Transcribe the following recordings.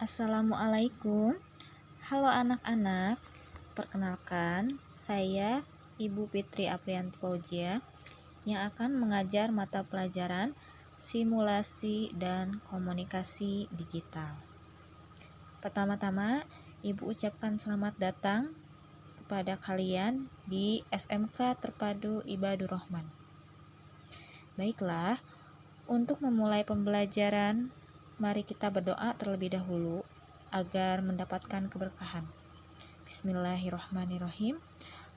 Assalamualaikum. Halo anak-anak. Perkenalkan, saya Ibu Fitri Aprianti Fauzia yang akan mengajar mata pelajaran simulasi dan komunikasi digital. Pertama-tama, Ibu ucapkan selamat datang kepada kalian di SMK Terpadu Ibadur Rahman. Baiklah, untuk memulai pembelajaran, mari kita berdoa terlebih dahulu agar mendapatkan keberkahan. Bismillahirrahmanirrahim.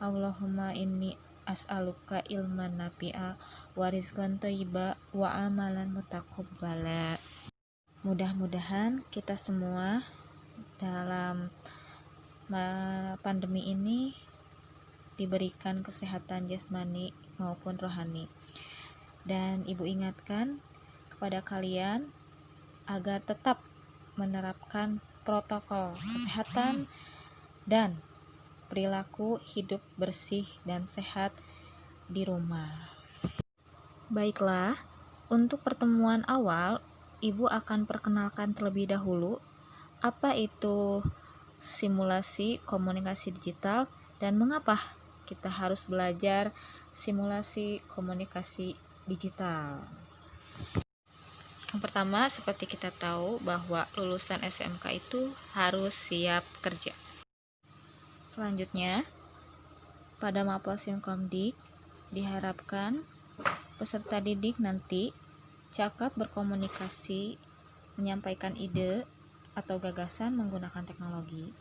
Allahumma inni as'aluka ilman nafi'a wa rizqan thayyiba wa amalan mutaqabbala. Mudah-mudahan kita semua dalam pandemi ini diberikan kesehatan jasmani maupun rohani. Dan Ibu ingatkan kepada kalian agar tetap menerapkan protokol kesehatan dan perilaku hidup bersih dan sehat di rumah. Baiklah, untuk pertemuan awal, Ibu akan perkenalkan terlebih dahulu apa itu simulasi komunikasi digital dan mengapa kita harus belajar simulasi komunikasi digital. Yang pertama, seperti kita tahu bahwa lulusan SMK itu harus siap kerja. Selanjutnya, pada mapel Simkomdik diharapkan peserta didik nanti cakap berkomunikasi, menyampaikan ide atau gagasan menggunakan teknologi.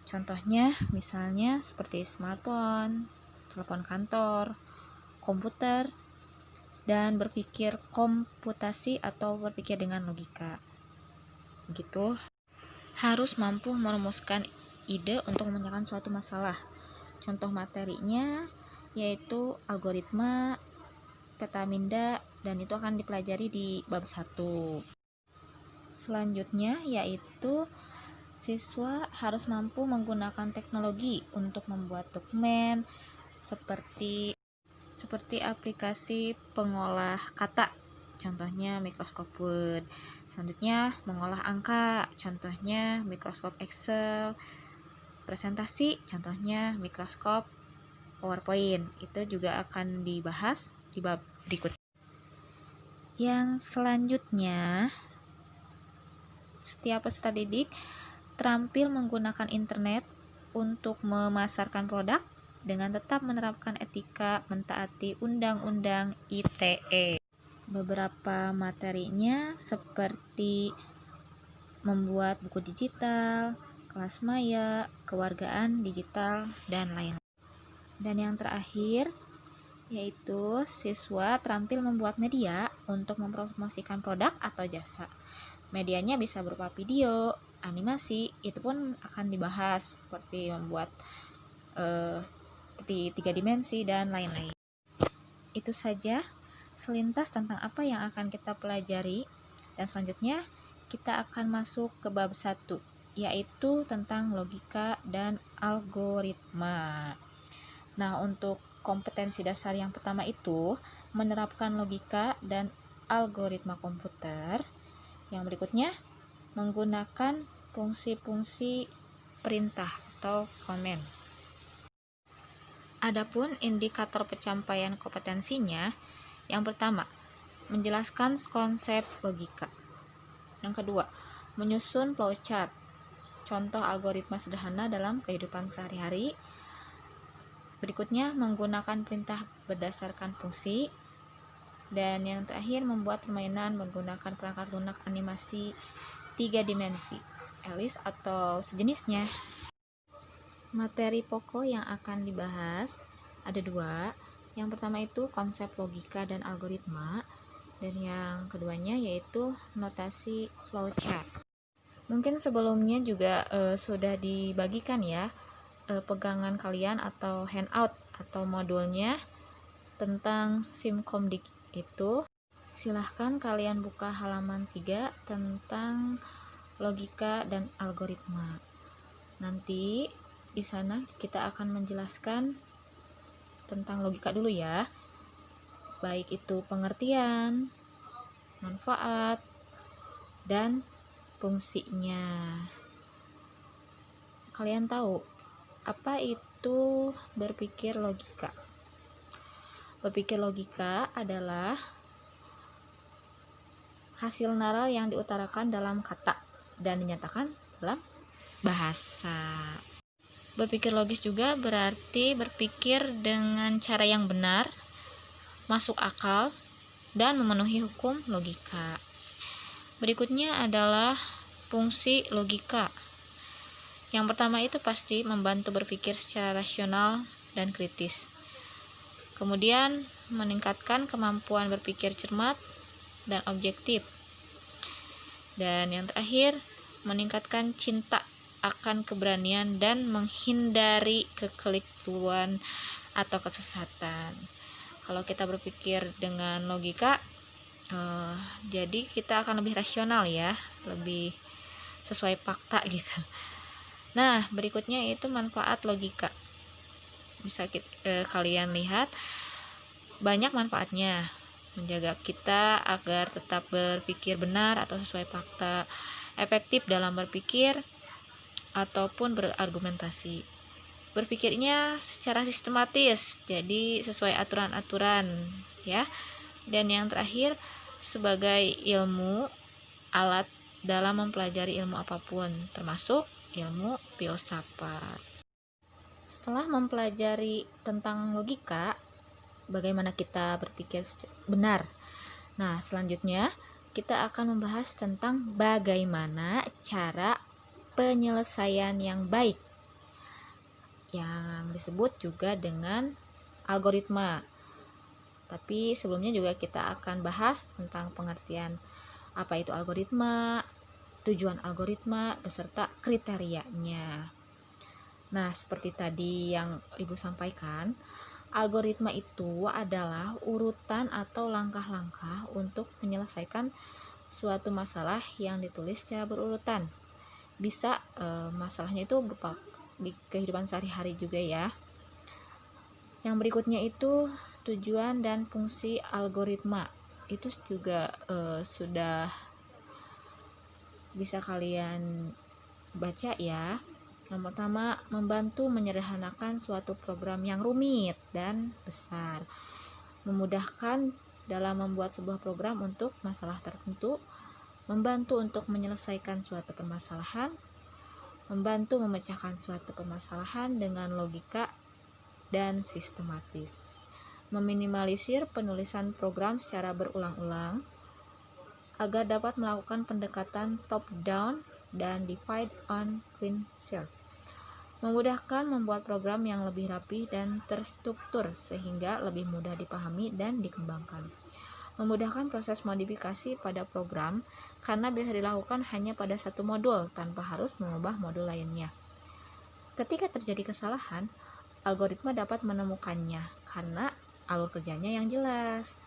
Contohnya, misalnya seperti smartphone, telepon kantor, komputer, dan berpikir komputasi atau berpikir dengan logika. Begitu. Harus mampu merumuskan ide untuk memecahkan suatu masalah. Contoh materinya yaitu algoritma, peta minda, dan itu akan dipelajari di bab 1. Selanjutnya yaitu siswa harus mampu menggunakan teknologi untuk membuat dokumen seperti aplikasi pengolah kata, contohnya Microsoft Word. Selanjutnya, mengolah angka, contohnya Microsoft Excel. Presentasi, contohnya Microsoft PowerPoint. Itu juga akan dibahas di bab berikut. Yang selanjutnya, setiap peserta didik terampil menggunakan internet untuk memasarkan produk dengan tetap menerapkan etika mentaati Undang-Undang ITE. Beberapa materinya seperti membuat buku digital, kelas maya, kewargaan digital, dan lain-lain. Dan yang terakhir yaitu siswa terampil membuat media untuk mempromosikan produk atau jasa. Medianya bisa berupa video, animasi, itu pun akan dibahas seperti membuat di 3 dimensi dan lain-lain. Itu saja selintas tentang apa yang akan kita pelajari, dan selanjutnya kita akan masuk ke bab 1 yaitu tentang logika dan algoritma. Nah, untuk kompetensi dasar yang pertama itu menerapkan logika dan algoritma komputer. Yang berikutnya menggunakan fungsi-fungsi perintah atau command. Adapun indikator pencapaian kompetensinya, yang pertama, menjelaskan konsep logika. Yang kedua, menyusun flowchart, contoh algoritma sederhana dalam kehidupan sehari-hari. Berikutnya, menggunakan perintah berdasarkan fungsi. Dan yang terakhir, membuat permainan menggunakan perangkat lunak animasi 3 dimensi, Alice atau sejenisnya. Materi pokok yang akan dibahas ada 2. Yang pertama itu konsep logika dan algoritma, dan yang keduanya yaitu notasi flowchart. Mungkin sebelumnya juga sudah dibagikan ya pegangan kalian atau handout atau modulnya tentang Simkomdik itu. Silahkan kalian buka halaman 3 tentang logika dan algoritma. Nanti di sana kita akan menjelaskan tentang logika dulu ya, baik itu pengertian, manfaat, dan fungsinya. Kalian tahu apa itu berpikir logika? Berpikir logika adalah hasil naral yang diutarakan dalam kata dan dinyatakan dalam bahasa. Berpikir logis juga berarti berpikir dengan cara yang benar, masuk akal, dan memenuhi hukum logika. Berikutnya adalah fungsi logika. Yang pertama itu pasti membantu berpikir secara rasional dan kritis. Kemudian meningkatkan kemampuan berpikir cermat dan objektif. Dan yang terakhir, meningkatkan cinta akan keberanian dan menghindari kekeliruan atau kesesatan. Kalau kita berpikir dengan logika, jadi kita akan lebih rasional ya, lebih sesuai fakta gitu. Nah, berikutnya itu manfaat logika. Bisa kalian lihat banyak manfaatnya. Menjaga kita agar tetap berpikir benar atau sesuai fakta, efektif dalam berpikir ataupun berargumentasi. Berpikirnya secara sistematis, jadi sesuai aturan-aturan ya. Dan yang terakhir, sebagai ilmu alat dalam mempelajari ilmu apapun, termasuk ilmu filsafat. Setelah mempelajari tentang logika, bagaimana kita berpikir benar. Nah, selanjutnya kita akan membahas tentang bagaimana cara penyelesaian yang baik, yang disebut juga dengan algoritma. Tapi sebelumnya juga kita akan bahas tentang pengertian apa itu algoritma, tujuan algoritma, beserta kriterianya. Nah, seperti tadi yang Ibu sampaikan, algoritma itu adalah urutan atau langkah-langkah untuk menyelesaikan suatu masalah yang ditulis secara berurutan. Bisa masalahnya itu berupa di kehidupan sehari-hari juga ya. Yang berikutnya itu tujuan dan fungsi algoritma. Itu juga sudah bisa kalian baca ya. Yang pertama, membantu menyederhanakan suatu program yang rumit dan besar. Memudahkan dalam membuat sebuah program untuk masalah tertentu. Membantu untuk menyelesaikan suatu permasalahan. Membantu memecahkan suatu permasalahan dengan logika dan sistematis. Meminimalisir penulisan program secara berulang-ulang agar dapat melakukan pendekatan top down dan divide on clean sheet. Memudahkan membuat program yang lebih rapi dan terstruktur sehingga lebih mudah dipahami dan dikembangkan. Memudahkan proses modifikasi pada program karena bisa dilakukan hanya pada satu modul tanpa harus mengubah modul lainnya. Ketika terjadi kesalahan, algoritma dapat menemukannya karena alur kerjanya yang jelas.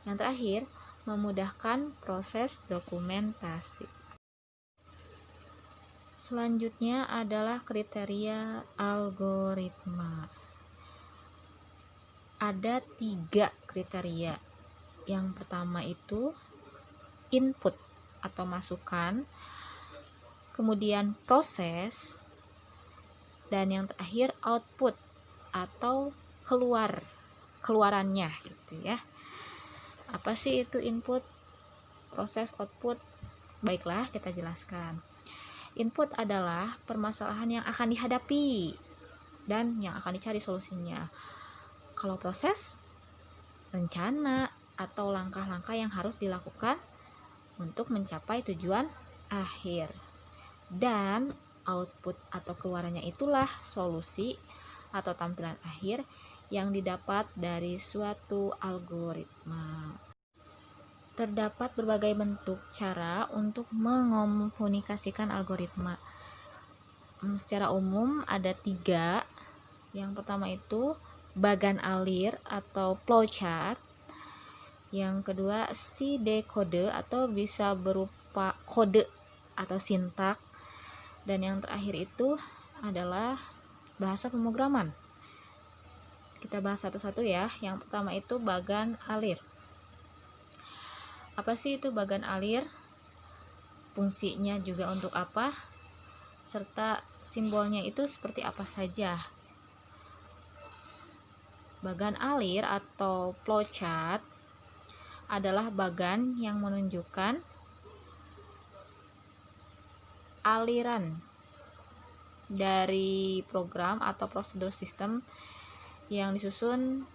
Yang terakhir, memudahkan proses dokumentasi. Selanjutnya adalah kriteria algoritma. Ada 3 kriteria. Yang pertama itu input atau masukan, kemudian proses, dan yang terakhir output atau keluarannya gitu ya. Apa sih itu input, proses, output? Baiklah, kita jelaskan. Input adalah permasalahan yang akan dihadapi dan yang akan dicari solusinya. Kalau proses, rencana atau langkah-langkah yang harus dilakukan untuk mencapai tujuan akhir. Dan output atau keluarannya itulah solusi atau tampilan akhir yang didapat dari suatu algoritma. Terdapat berbagai bentuk cara untuk mengkomunikasikan algoritma. Secara umum ada 3. Yang pertama itu bagan alir atau flowchart. Yang kedua pseudocode atau bisa berupa kode atau sintak. Dan yang terakhir itu adalah bahasa pemrograman. Kita bahas satu-satu ya. Yang pertama itu bagan alir. Apa sih itu bagan alir? fungsinya juga untuk apa, serta simbolnya itu seperti apa saja. Bagan alir atau flowchart adalah bagan yang menunjukkan aliran dari program atau prosedur sistem yang disusun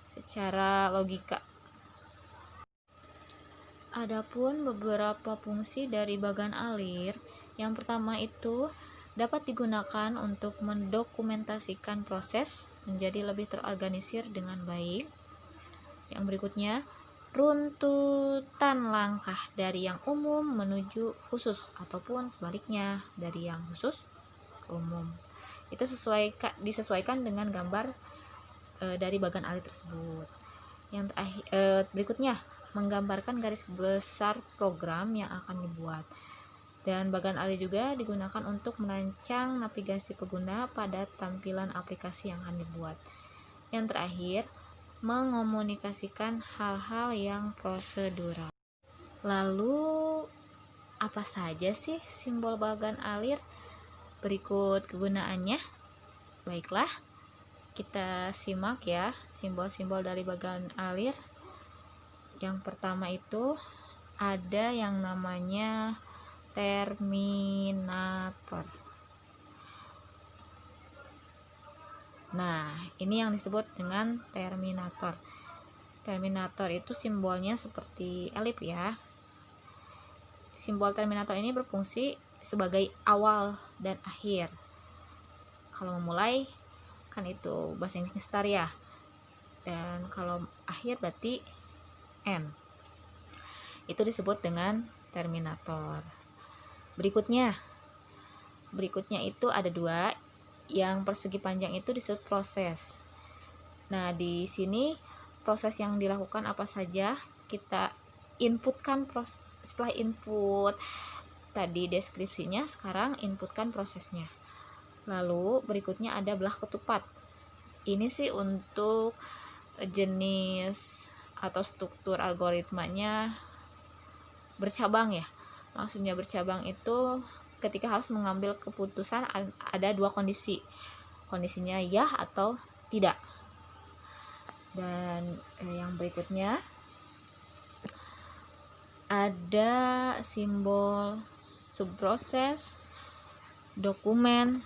secara logika. Adapun beberapa fungsi dari bagan alir, yang pertama itu dapat digunakan untuk mendokumentasikan proses menjadi lebih terorganisir dengan baik. Yang berikutnya, runtutan langkah dari yang umum menuju khusus ataupun sebaliknya dari yang khusus ke umum. Itu disesuaikan dengan gambar dari bagan alir tersebut. Yang berikutnya, menggambarkan garis besar program yang akan dibuat. Dan bagan alir juga digunakan untuk merancang navigasi pengguna pada tampilan aplikasi yang akan dibuat. Yang terakhir, mengomunikasikan hal-hal yang prosedural. Lalu, apa saja sih simbol bagan alir? Berikut kegunaannya. Baiklah, kita simak ya simbol-simbol dari bagan alir. Yang pertama itu ada yang namanya terminator. Nah, ini yang disebut dengan terminator. Terminator itu simbolnya seperti elip ya. Simbol terminator ini berfungsi sebagai awal dan akhir. Kalau memulai kan itu bahasa Inggrisnya start ya. Dan kalau akhir berarti end. Itu disebut dengan terminator. Berikutnya itu ada dua. Yang persegi panjang itu disebut proses. Nah, di sini proses yang dilakukan apa saja, kita inputkan setelah input tadi deskripsinya, sekarang inputkan prosesnya. Lalu berikutnya ada belah ketupat. Ini sih untuk jenis atau struktur algoritmanya bercabang ya. Maksudnya bercabang itu ketika harus mengambil keputusan ada dua kondisi. Kondisinya ya atau tidak. Dan yang berikutnya ada simbol subproses, dokumen,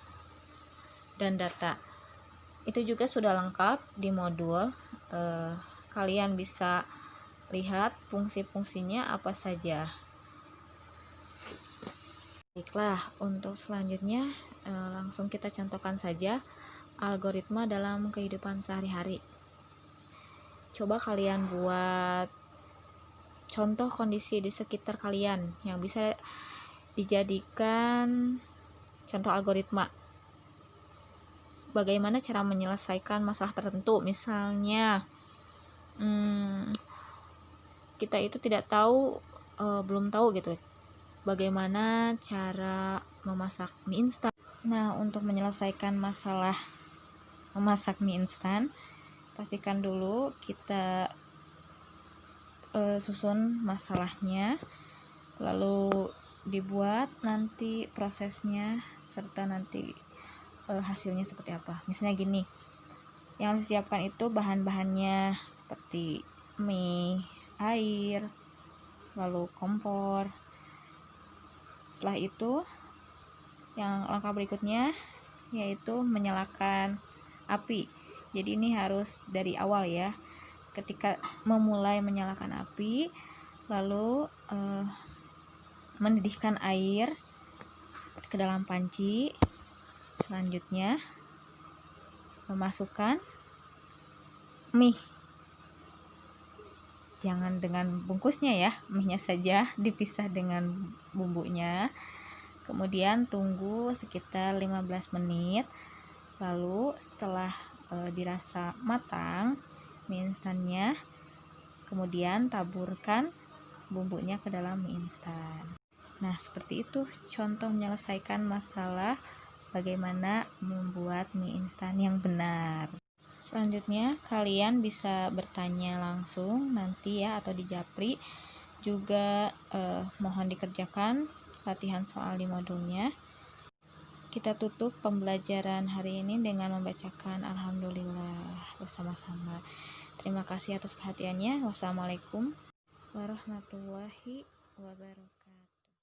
dan data. Itu juga sudah lengkap di modul. Kalian bisa lihat fungsi-fungsinya apa saja. Baiklah, untuk selanjutnya langsung kita contohkan saja algoritma dalam kehidupan sehari-hari. Coba kalian buat contoh kondisi di sekitar kalian yang bisa dijadikan contoh algoritma. Bagaimana cara menyelesaikan masalah tertentu? Misalnya kita itu belum tahu gitu bagaimana cara memasak mie instan. Nah, untuk menyelesaikan masalah memasak mie instan, pastikan dulu kita susun masalahnya, lalu dibuat nanti prosesnya serta nanti hasilnya seperti apa. Misalnya gini, yang harus disiapkan itu bahan-bahannya seperti mie, air, lalu kompor. Setelah itu yang langkah berikutnya yaitu menyalakan api. Jadi ini harus dari awal ya. Ketika memulai menyalakan api, lalu mendidihkan air ke dalam panci. Selanjutnya memasukkan mie. Jangan dengan bungkusnya ya, mie-nya saja dipisah dengan bumbunya. Kemudian tunggu sekitar 15 menit. Lalu setelah dirasa matang mie instannya, kemudian taburkan bumbunya ke dalam mie instan. Nah, seperti itu contoh menyelesaikan masalah bagaimana membuat mie instan yang benar. Selanjutnya kalian bisa bertanya langsung nanti ya atau di japri juga mohon dikerjakan latihan soal di modulnya. Kita tutup pembelajaran hari ini dengan membacakan Alhamdulillah bersama-sama. Terima kasih atas perhatiannya. Wassalamualaikum warahmatullahi wabarakatuh.